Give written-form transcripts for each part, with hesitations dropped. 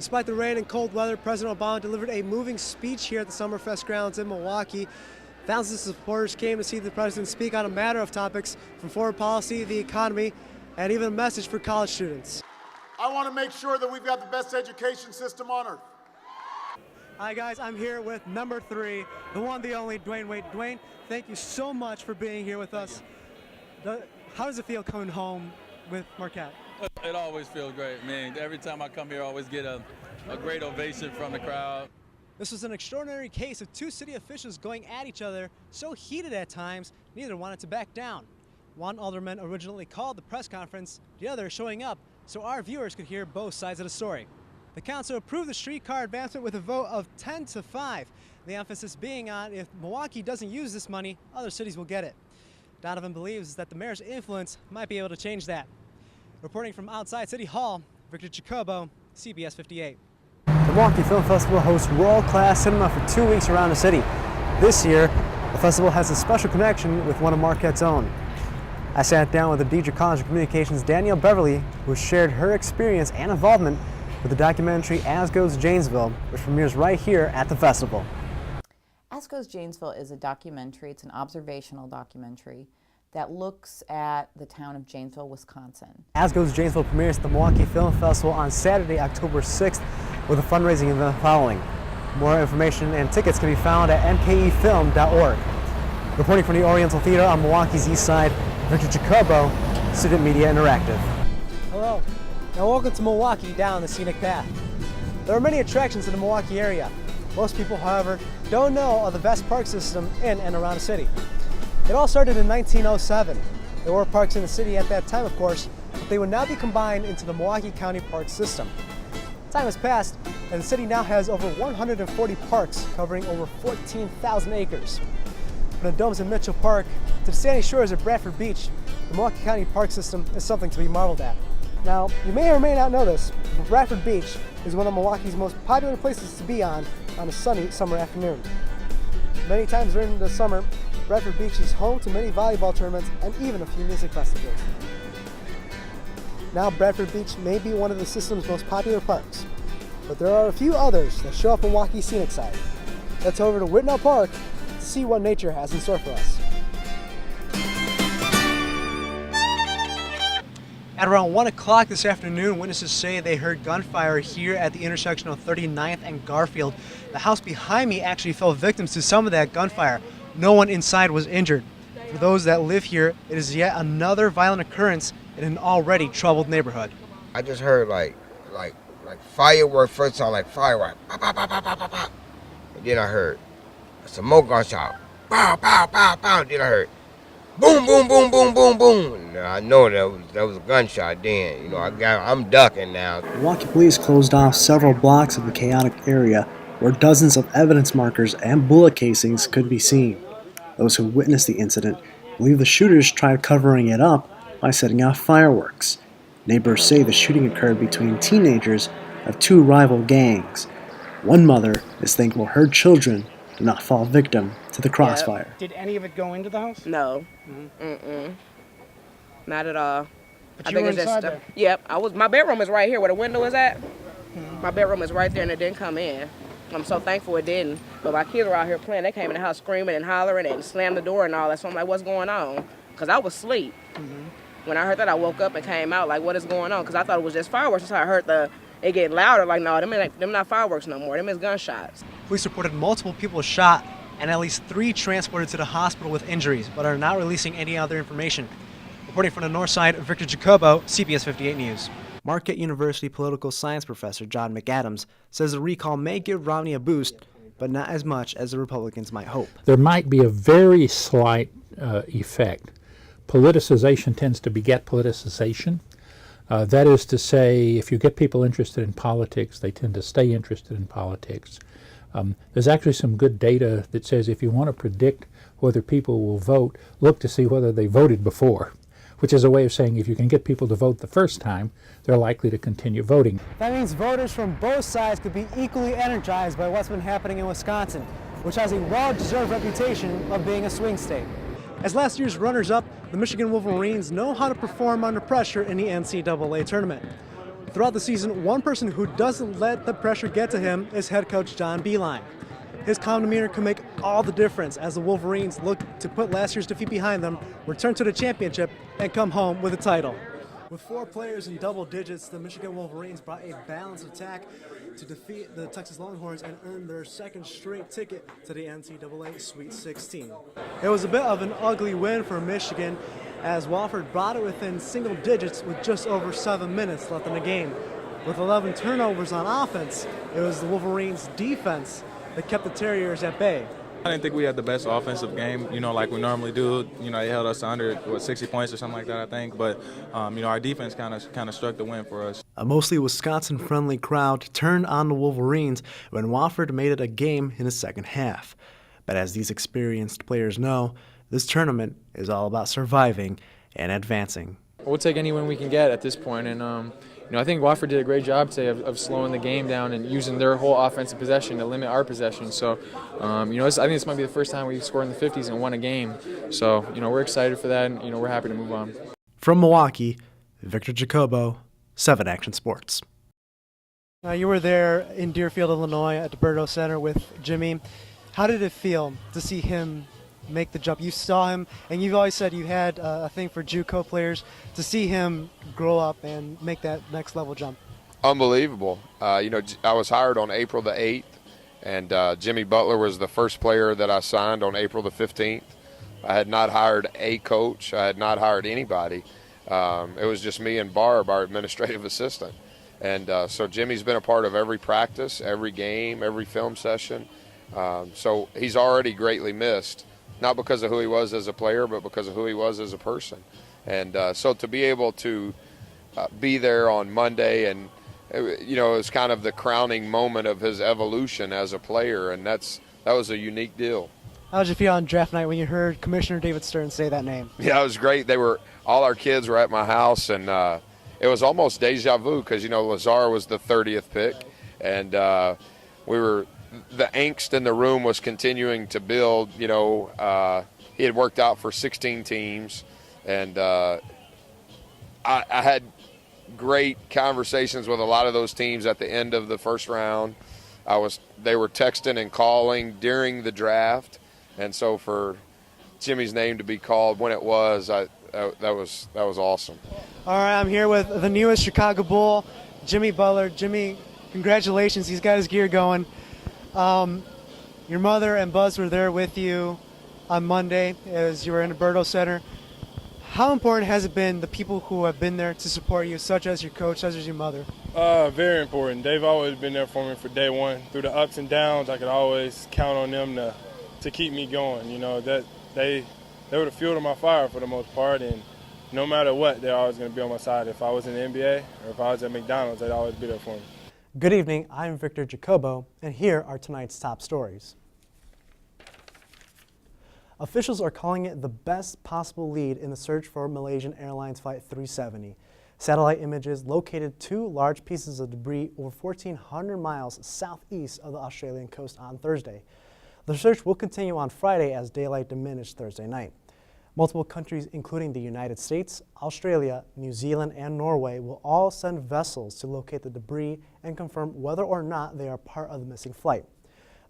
Despite the rain and cold weather, President Obama delivered a moving speech here at the Summerfest grounds in Milwaukee. Thousands of supporters came to see the president speak on a matter of topics from foreign policy, the economy, and even a message for college students. I want to make sure that we've got the best education system on earth. Hi guys, I'm here with number 3, the one, the only, Dwayne Wade. Dwayne, thank you so much for being here with us. How does it feel coming home with Marquette? It always feels great, man. Every time I come here, I always get a great ovation from the crowd. This was an extraordinary case of two city officials going at each other, so heated at times, neither wanted to back down. One alderman originally called the press conference, the other showing up so our viewers could hear both sides of the story. The council approved the streetcar advancement with a vote of 10-5, the emphasis being on if Milwaukee doesn't use this money, other cities will get it. Donovan believes that the mayor's influence might be able to change that. Reporting from outside City Hall, Victor Jacobo, CBS 58. The Milwaukee Film Festival hosts world-class cinema for 2 weeks around the city. This year, the festival has a special connection with one of Marquette's own. I sat down with the Deidre College of Communications Danielle Beverly, who shared her experience and involvement with the documentary As Goes Janesville, which premieres right here at the festival. As Goes Janesville is a documentary. It's an observational documentary that looks at the town of Janesville, Wisconsin. As Goes Janesville premieres at the Milwaukee Film Festival on Saturday, October 6th, with a fundraising event following. More information and tickets can be found at mkefilm.org. Reporting from the Oriental Theater on Milwaukee's east side, Victor Jacobo, Student Media Interactive. Hello, and welcome to Milwaukee down the scenic path. There are many attractions in the Milwaukee area. Most people, however, don't know of the best park system in and around the city. It all started in 1907. There were parks in the city at that time, of course, but they would now be combined into the Milwaukee County Park System. Time has passed, and the city now has over 140 parks covering over 14,000 acres. From the domes in Mitchell Park to the sandy shores of Bradford Beach, the Milwaukee County Park System is something to be marveled at. Now, you may or may not know this, but Bradford Beach is one of Milwaukee's most popular places to be on a sunny summer afternoon. Many times during the summer, Bradford Beach is home to many volleyball tournaments and even a few music festivals. Now Bradford Beach may be one of the system's most popular parks, but there are a few others that show up on Milwaukee's scenic side. Let's head over to Whitnell Park to see what nature has in store for us. At around 1 o'clock this afternoon, witnesses say they heard gunfire here at the intersection of 39th and Garfield. The house behind me actually fell victim to some of that gunfire. No one inside was injured. For those that live here, it is yet another violent occurrence in an already troubled neighborhood. I just heard like fireworks, first sound like fireworks, pop, pop, pop, pop, pop, pop. And then I heard some more gunshot, pow, pow, pow, pow. Then I heard boom, boom, boom, boom, boom, boom. Now I know that was a gunshot then. You know, I'm ducking now. Milwaukee police closed off several blocks of the chaotic area where dozens of evidence markers and bullet casings could be seen. Those who witnessed the incident believe the shooters tried covering it up by setting off fireworks. Neighbors say the shooting occurred between teenagers of two rival gangs. One mother is thankful her children did not fall victim to the crossfire. Yep. Did any of it go into the house? No. Not at all. But you were inside there? Yep. My bedroom is right here where the window is at. My bedroom is right there and it didn't come in. I'm so thankful it didn't. But my kids were out here playing. They came in the house screaming and hollering and slammed the door and all that. So I'm like, what's going on? Because I was asleep. When I heard that, I woke up and came out like, what is going on? Because I thought it was just fireworks. So I heard it get louder. Like, no, them not fireworks no more. Them is gunshots. Police reported multiple people shot and at least 3 transported to the hospital with injuries, but are not releasing any other information. Reporting from the north side, Victor Jacobo, CBS 58 News. Marquette University political science professor John McAdams says the recall may give Romney a boost, but not as much as the Republicans might hope. There might be a very slight effect. Politicization tends to beget politicization. That is to say, if you get people interested in politics, they tend to stay interested in politics. There's actually some good data that says if you want to predict whether people will vote, look to see whether they voted before, which is a way of saying if you can get people to vote the first time, they're likely to continue voting. That means voters from both sides could be equally energized by what's been happening in Wisconsin, which has a well-deserved reputation of being a swing state. As last year's runners-up, the Michigan Wolverines know how to perform under pressure in the NCAA tournament. Throughout the season, one person who doesn't let the pressure get to him is head coach John Beilein. His calm demeanor can make all the difference as the Wolverines look to put last year's defeat behind them, return to the championship, and come home with a title. With 4 players in double digits, the Michigan Wolverines brought a balanced attack to defeat the Texas Longhorns and earn their second straight ticket to the NCAA Sweet 16. It was a bit of an ugly win for Michigan, as Wofford brought it within single digits with just over 7 minutes left in the game. With 11 turnovers on offense, it was the Wolverines' defense that kept the Terriers at bay. I didn't think we had the best offensive game, like we normally do. They held us under 60 points or something like that, I think. But our defense kind of struck the win for us. A mostly Wisconsin-friendly crowd turned on the Wolverines when Wofford made it a game in the second half. But as these experienced players know, this tournament is all about surviving and advancing. We'll take any win we can get at this point, and I think Wofford did a great job today of slowing the game down and using their whole offensive possession to limit our possession. So, I think this might be the first time we've scored in the 50s and won a game. So, we're excited for that, and we're happy to move on. From Milwaukee, Victor Jacobo, 7 Action Sports. Now, you were there in Deerfield, Illinois, at the Berto Center with Jimmy. How did it feel to see him make the jump? You saw him, and you've always said you had a thing for JUCO players. To see him grow up and make that next level jump. Unbelievable. I was hired on April the 8th, and Jimmy Butler was the first player that I signed on April the 15th. I had not hired a coach. I had not hired anybody. It was just me and Barb, our administrative assistant. And so Jimmy's been a part of every practice, every game, every film session. So he's already greatly missed. Not because of who he was as a player, but because of who he was as a person. And so to be able to be there on Monday, and it was kind of the crowning moment of his evolution as a player, and that was a unique deal. How did you feel on draft night when you heard Commissioner David Stern say that name? Yeah, it was great. All our kids were at my house, and it was almost deja vu because Lazar was the 30th pick, and the angst in the room was continuing to build. He had worked out for 16 teams, and I had great conversations with a lot of those teams at the end of the first round. They were texting and calling during the draft, and so for Jimmy's name to be called when it was, that was awesome. All right, I'm here with the newest Chicago Bull, Jimmy Butler. Jimmy, congratulations. He's got his gear going. Your mother and Buzz were there with you on Monday as you were in the Berto Center. How important has it been, the people who have been there to support you, such as your coach, such as your mother? Very important. They've always been there for me for day one. Through the ups and downs, I could always count on them to keep me going. That they were the fuel to my fire for the most part, and no matter what, they're always going to be on my side. If I was in the NBA or if I was at McDonald's, they'd always be there for me. Good evening, I'm Victor Jacobo, and here are tonight's top stories. Officials are calling it the best possible lead in the search for Malaysian Airlines Flight 370. Satellite images located 2 large pieces of debris over 1,400 miles southeast of the Australian coast on Thursday. The search will continue on Friday as daylight diminished Thursday night. Multiple countries, including the United States, Australia, New Zealand, and Norway, will all send vessels to locate the debris and confirm whether or not they are part of the missing flight.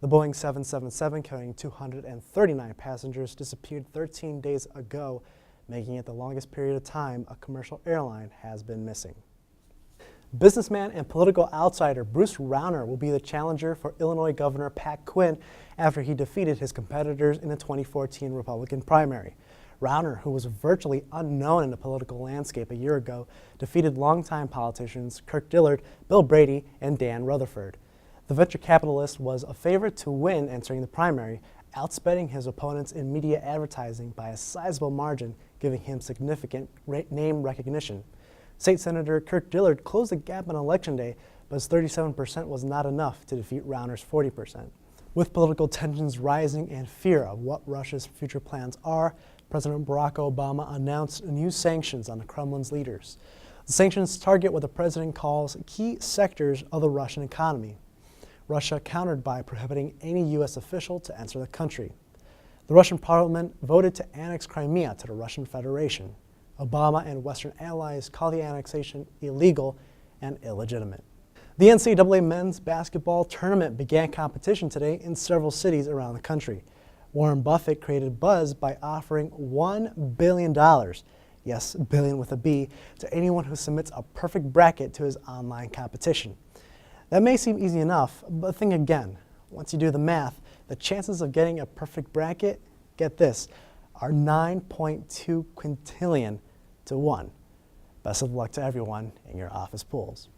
The Boeing 777 carrying 239 passengers disappeared 13 days ago, making it the longest period of time a commercial airline has been missing. Businessman and political outsider Bruce Rauner will be the challenger for Illinois Governor Pat Quinn after he defeated his competitors in the 2014 Republican primary. Rauner, who was virtually unknown in the political landscape a year ago, defeated longtime politicians Kirk Dillard, Bill Brady, and Dan Rutherford. The venture capitalist was a favorite to win entering the primary, outspending his opponents in media advertising by a sizable margin, giving him significant name recognition. State Senator Kirk Dillard closed the gap on Election Day, but his 37% was not enough to defeat Rauner's 40%. With political tensions rising and fear of what Russia's future plans are, President Barack Obama announced new sanctions on the Kremlin's leaders. The sanctions target what the president calls key sectors of the Russian economy. Russia countered by prohibiting any U.S. official to enter the country. The Russian parliament voted to annex Crimea to the Russian Federation. Obama and Western allies call the annexation illegal and illegitimate. The NCAA men's basketball tournament began competition today in several cities around the country. Warren Buffett created buzz by offering $1 billion, yes, billion with a B, to anyone who submits a perfect bracket to his online competition. That may seem easy enough, but think again. Once you do the math, the chances of getting a perfect bracket, get this, are 9.2 quintillion to 1. Best of luck to everyone in your office pools.